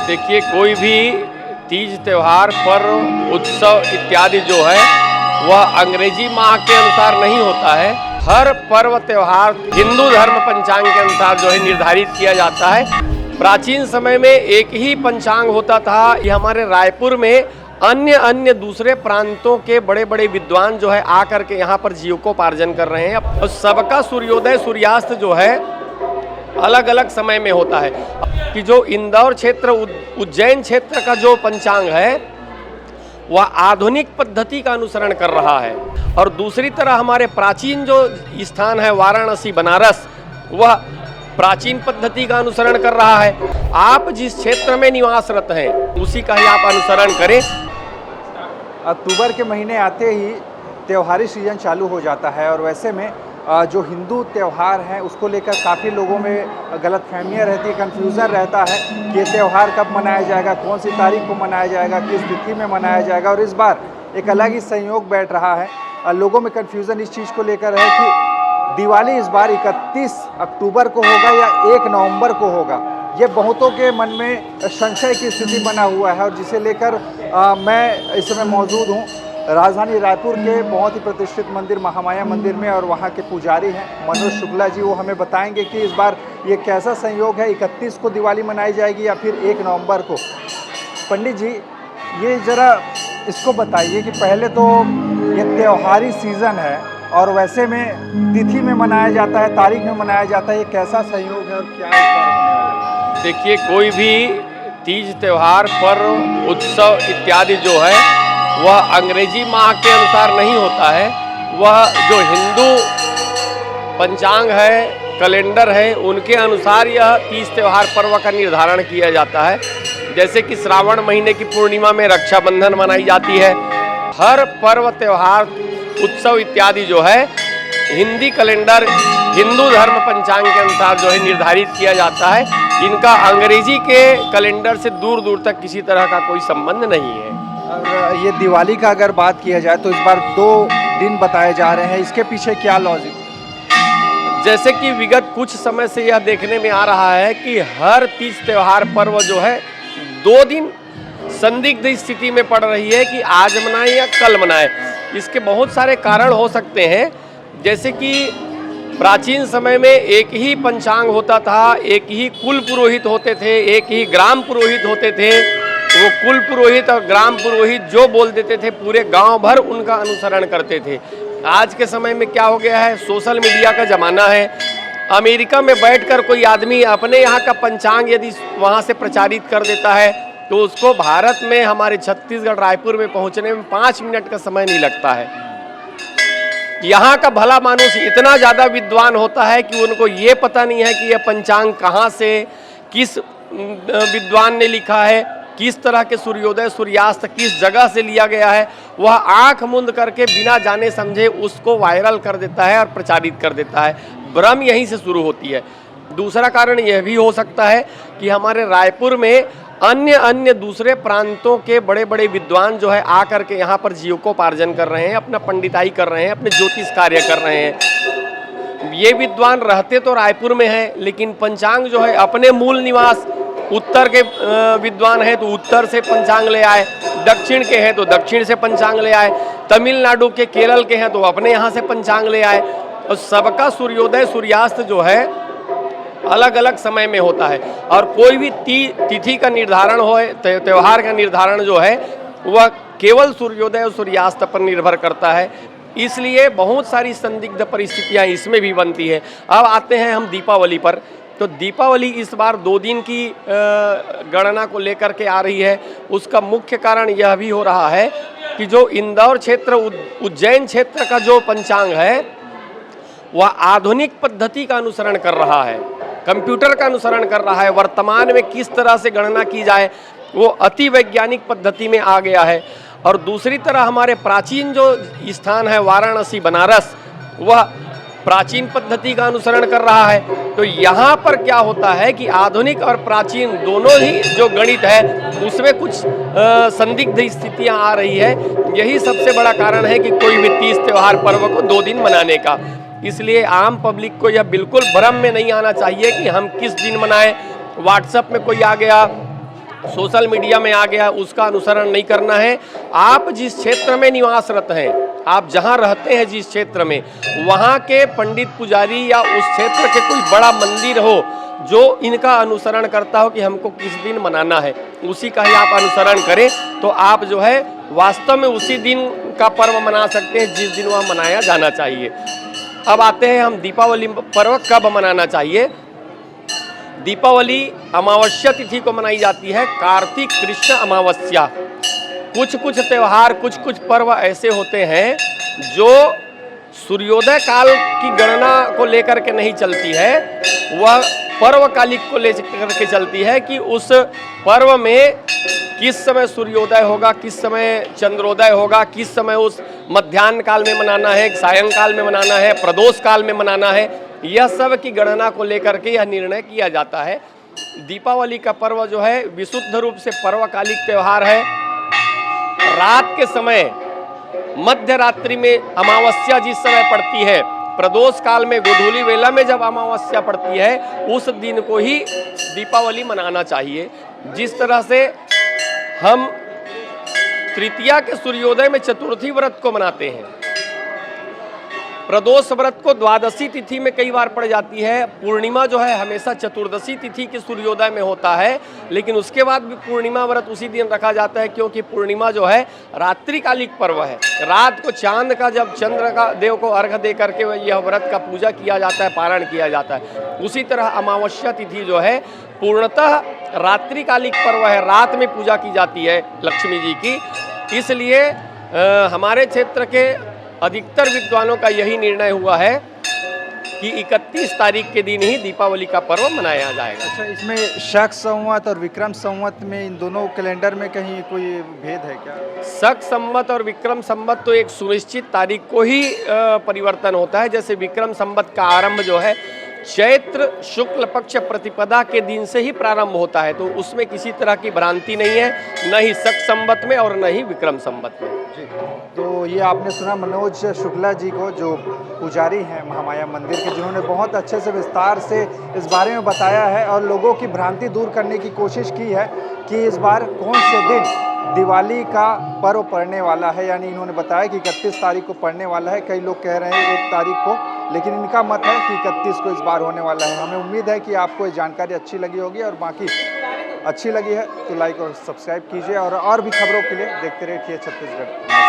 देखिए, कोई भी तीज त्योहार, पर्व, उत्सव इत्यादि जो है वह अंग्रेजी माह के अनुसार नहीं होता है। हर पर्व त्योहार हिंदू धर्म पंचांग के अनुसार जो है निर्धारित किया जाता है। प्राचीन समय में एक ही पंचांग होता था। ये हमारे रायपुर में अन्य दूसरे प्रांतों के बड़े बड़े विद्वान जो है आकर के यहाँ पर जीविकोपार्जन कर रहे हैं। और सबका सूर्योदय सूर्यास्त जो है अलग अलग समय में होता है। कि जो इंदौर क्षेत्र, उज्जैन क्षेत्र का जो पंचांग है वह आधुनिक पद्धति का अनुसरण कर रहा है, और दूसरी तरह हमारे प्राचीन जो स्थान है वाराणसी, बनारस, वह प्राचीन पद्धति का अनुसरण कर रहा है। आप जिस क्षेत्र में निवासरत हैं उसी का ही आप अनुसरण करें। अक्टूबर के महीने आते ही त्योहारी सीजन चालू हो जाता है, और वैसे में जो हिंदू त्यौहार हैं उसको लेकर काफ़ी लोगों में गलतफहमियां रहती है, कन्फ्यूज़न रहता है कि ये त्यौहार कब मनाया जाएगा, कौन सी तारीख को मनाया जाएगा, किस तिथि में मनाया जाएगा। और इस बार एक अलग ही संयोग बैठ रहा है। लोगों में कन्फ्यूज़न इस चीज़ को लेकर है कि दिवाली इस बार 31 अक्टूबर को होगा या 1 नवंबर को होगा। ये बहुतों के मन में संशय की स्थिति बना हुआ है, और जिसे लेकर मैं इस समय मौजूद हूँ राजधानी रायपुर के बहुत ही प्रतिष्ठित मंदिर महामाया मंदिर में, और वहाँ के पुजारी हैं मनोज शुक्ला जी। वो हमें बताएंगे कि इस बार ये कैसा संयोग है, 31 को दिवाली मनाई जाएगी या फिर 1 नवंबर को। पंडित जी, ये ज़रा इसको बताइए कि पहले तो ये त्योहारी सीज़न है और वैसे में तिथि में मनाया जाता है, तारीख में मनाया जाता है, ये कैसा संयोग है और क्या इस बार? देखिए, कोई भी तीज त्योहार, पर्व, उत्सव इत्यादि जो है वह अंग्रेजी माह के अनुसार नहीं होता है। वह जो हिंदू पंचांग है, कैलेंडर है, उनके अनुसार यह तीज त्योहार पर्व का निर्धारण किया जाता है। जैसे कि श्रावण महीने की पूर्णिमा में रक्षाबंधन मनाई जाती है। हर पर्व त्योहार, उत्सव इत्यादि जो है हिंदी कैलेंडर, हिंदू धर्म पंचांग के अनुसार जो है निर्धारित किया जाता है। इनका अंग्रेजी के कैलेंडर से दूर दूर तक किसी तरह का कोई संबंध नहीं है। और ये दिवाली का अगर बात किया जाए तो इस बार 2 दिन बताए जा रहे हैं, इसके पीछे क्या लॉजिक? जैसे कि विगत कुछ समय से यह देखने में आ रहा है कि हर तीज त्योहार पर्व जो है 2 दिन संदिग्ध स्थिति में पड़ रही है कि आज मनाएं या कल मनाएं। इसके बहुत सारे कारण हो सकते हैं। जैसे कि प्राचीन समय में एक ही पंचांग होता था, एक ही कुल पुरोहित होते थे, एक ही ग्राम पुरोहित होते थे। वो कुल पुरोहित और ग्राम पुरोहित जो बोल देते थे पूरे गांव भर उनका अनुसरण करते थे। आज के समय में क्या हो गया है, सोशल मीडिया का ज़माना है। अमेरिका में बैठकर कोई आदमी अपने यहाँ का पंचांग यदि वहाँ से प्रचारित कर देता है तो उसको भारत में, हमारे छत्तीसगढ़ रायपुर में पहुँचने में 5 मिनट का समय नहीं लगता है। यहाँ का भला मानुष इतना ज़्यादा विद्वान होता है कि उनको ये पता नहीं है कि यह पंचांग कहाँ से, किस विद्वान ने लिखा है, किस तरह के सूर्योदय सूर्यास्त किस जगह से लिया गया है। वह आंख मूंद करके बिना जाने समझे उसको वायरल कर देता है और प्रचारित कर देता है। भ्रम यहीं से शुरू होती है। दूसरा कारण यह भी हो सकता है कि हमारे रायपुर में अन्य दूसरे प्रांतों के बड़े बड़े विद्वान जो है आकर के यहाँ पर जीविकोपार्जन कर रहे हैं, अपना पंडिताई कर रहे हैं, अपने ज्योतिष कार्य कर रहे हैं। ये विद्वान रहते तो रायपुर में हैं, लेकिन पंचांग जो है अपने मूल निवास उत्तर के विद्वान हैं तो उत्तर से पंचांग ले आए, दक्षिण के हैं तो दक्षिण से पंचांग ले आए, तमिलनाडु के, केरल के हैं तो अपने यहाँ से पंचांग ले आए। और सबका सूर्योदय सूर्यास्त जो है अलग अलग समय में होता है। और कोई भी तिथि का निर्धारण हो, त्यौहार का निर्धारण जो है वह केवल सूर्योदय और सूर्यास्त पर निर्भर करता है। इसलिए बहुत सारी संदिग्ध परिस्थितियाँ इसमें भी बनती है। अब आते हैं हम दीपावली पर। तो दीपावली इस बार 2 दिन की गणना को लेकर के आ रही है। उसका मुख्य कारण यह भी हो रहा है कि जो इंदौर क्षेत्र, उज्जैन क्षेत्र का जो पंचांग है वह आधुनिक पद्धति का अनुसरण कर रहा है, कंप्यूटर का अनुसरण कर रहा है। वर्तमान में किस तरह से गणना की जाए वो अति वैज्ञानिक पद्धति में आ गया है। और दूसरी तरह हमारे प्राचीन जो स्थान है वाराणसी, बनारस, वह प्राचीन पद्धति का अनुसरण कर रहा है। तो यहाँ पर क्या होता है कि आधुनिक और प्राचीन दोनों ही जो गणित है उसमें कुछ संदिग्ध स्थितियाँ आ रही है। यही सबसे बड़ा कारण है कि कोई भी तीज त्योहार पर्व को 2 दिन मनाने का। इसलिए आम पब्लिक को यह बिल्कुल भ्रम में नहीं आना चाहिए कि हम किस दिन मनाएं। व्हाट्सएप में कोई आ गया, सोशल मीडिया में आ गया उसका अनुसरण नहीं करना है। आप जिस क्षेत्र में निवासरत हैं, आप जहां रहते हैं जिस क्षेत्र में, वहां के पंडित पुजारी या उस क्षेत्र के कोई बड़ा मंदिर हो जो इनका अनुसरण करता हो कि हमको किस दिन मनाना है, उसी का ही आप अनुसरण करें तो आप जो है वास्तव में उसी दिन का पर्व मना सकते हैं जिस दिन वह मनाया जाना चाहिए। अब आते हैं हम दीपावली पर्व कब मनाना चाहिए। दीपावली अमावस्या तिथि को मनाई जाती है, कार्तिक कृष्ण अमावस्या। कुछ कुछ त्यौहार, कुछ कुछ पर्व ऐसे होते हैं जो सूर्योदय काल की गणना को लेकर के नहीं चलती है, वह पर्वकालिक को लेकर के चलती है कि उस पर्व में किस समय सूर्योदय होगा, किस समय चंद्रोदय होगा, किस समय उस मध्याह्न काल में मनाना है, सायंकाल में मनाना है, प्रदोष काल में मनाना है, यह सब की गणना को लेकर के यह निर्णय किया जाता है। दीपावली का पर्व जो है विशुद्ध रूप से पर्वकालिक त्यौहार है। रात के समय मध्य रात्रि में अमावस्या जिस समय पड़ती है, प्रदोष काल में गोधूली वेला में जब अमावस्या पड़ती है, उस दिन को ही दीपावली मनाना चाहिए। जिस तरह से हम तृतीया के सूर्योदय में चतुर्थी व्रत को मनाते हैं, प्रदोष व्रत को द्वादशी तिथि में कई बार पड़ जाती है, पूर्णिमा जो है हमेशा चतुर्दशी तिथि के सूर्योदय में होता है, लेकिन उसके बाद भी पूर्णिमा व्रत उसी दिन रखा जाता है क्योंकि पूर्णिमा जो है रात्रिकालिक पर्व है। रात को चांद का, जब चंद्र का देव को अर्घ दे करके यह व्रत का पूजा किया जाता है, पारण किया जाता है। उसी तरह अमावस्या तिथि जो है पूर्णतः रात्रिकालिक पर्व है, रात में पूजा की जाती है लक्ष्मी जी की। इसलिए हमारे क्षेत्र के अधिकतर विद्वानों का यही निर्णय हुआ है कि 31 तारीख के दिन ही दीपावली का पर्व मनाया जाएगा। अच्छा, इसमें शक संवत और विक्रम संवत में, इन दोनों कैलेंडर में कहीं कोई भेद है क्या? शक संवत और विक्रम संवत तो एक सुनिश्चित तारीख को ही परिवर्तन होता है। जैसे विक्रम संवत का आरंभ जो है चैत्र शुक्ल पक्ष प्रतिपदा के दिन से ही प्रारंभ होता है, तो उसमें किसी तरह की भ्रांति नहीं है, न ही शक संवत में और न ही विक्रम संवत में। जी, तो ये आपने सुना मनोज शुक्ला जी को, जो पुजारी हैं महामाया मंदिर के, जिन्होंने बहुत अच्छे से विस्तार से इस बारे में बताया है और लोगों की भ्रांति दूर करने की कोशिश की है कि इस बार कौन से दिन दिवाली का पर्व पड़ने वाला है। यानी इन्होंने बताया कि 31 तारीख को पड़ने वाला है, कई लोग कह रहे हैं 1 तारीख को, लेकिन इनका मत है कि 31 को इस बार होने वाला है। हमें उम्मीद है कि आपको ये जानकारी अच्छी लगी होगी, और बाकी अच्छी लगी है तो लाइक और सब्सक्राइब कीजिए, और भी खबरों के लिए देखते रहिए छत्तीसगढ़।